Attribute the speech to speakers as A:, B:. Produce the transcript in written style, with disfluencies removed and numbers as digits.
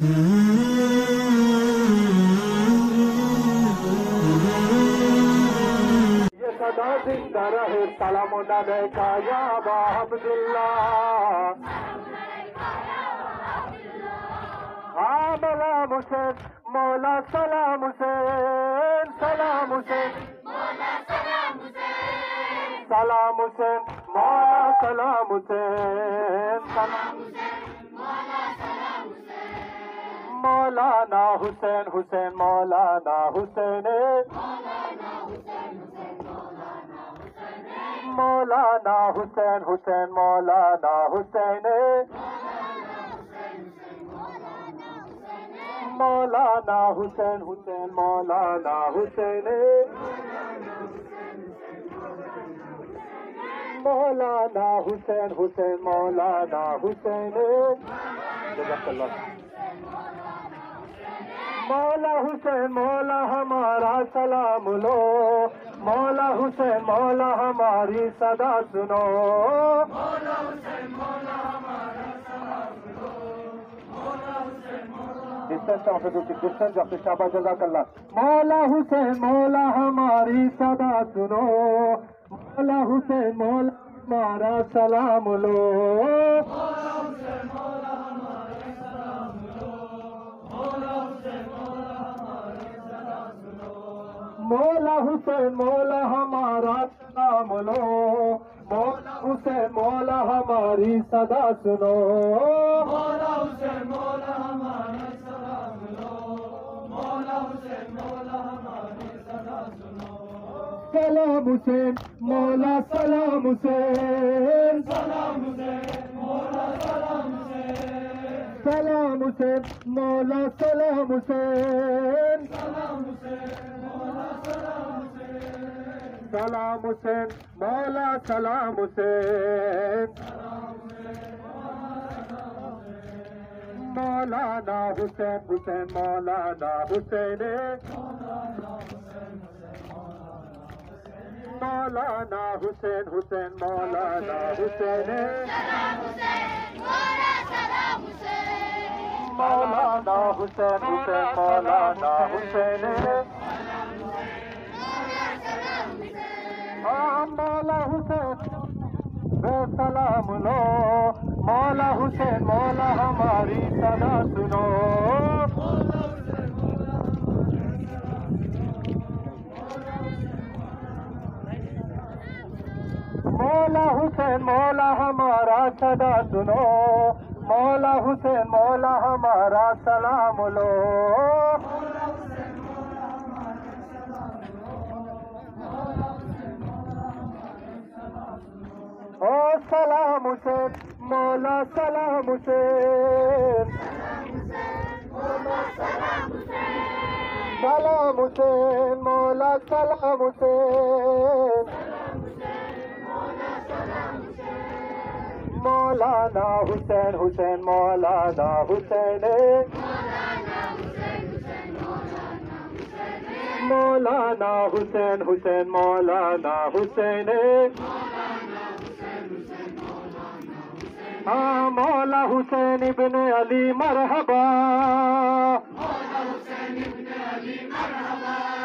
A: یہ صدا زندہ رہے سلام علیکہ یا ابا عبداللہ. ہاں سلام حسین مولا سلام حسین سلام حسین سلام حسین مولا سلام حسین سلام مولانا حسین حسین مولانا حسین مولانا حسین حسین مولانا حسین مولانا حسین حسین مولانا حسین مولانا حسین حسین مولانا حسین جزاک اللہ. مولا حسین مولا ہمارا سلام لو مولا حسین مولا ہماری صدا سنو. مولا حسین مولا ہمارا سلام لو مولا حسین مولا جزاک اللہ. مولا حسین مولا ہماری صدا سنو مولا حسین مولا ہمارا سلام لو. مولا حسین مولا ہمارا سلام لو مولا حسین مولا ہمارا سلام لو. مولا حسین مولا ہمارا سلام لو مولا حسین مولا ہماری صدا سنو. مولا حسین مولا ہمارا سلام لو مولا حسین مولا ہماری صدا سنو. سلام حسین مولا سلام حسین سلام حسین مولا سلام حسین سلام حسین مولا سلام حسین سلام حسین مولا سلام حسین سلام حسین مولا سلام حسین مولانا حسین حسین مولانا حسین مولانا حسین حسین مولانا حسین مولانا حسین حسین مولانا حسین مولا حسین سلام لو مولا حسین مولا ہماری صدا سنو. مولا حسین مولا ہمارا صدا سنو مولا حسین مولا ہمارا سلام لو. او سلام حسین مولا سلام حسین سلام حسین مولا سلام حسین مولانا حسین حسین مولانا حسین مولانا حسین حسین مولانا حسین ہاں مولا حسین ابن علی مرحبا مولا حسین ابن علی مرحبا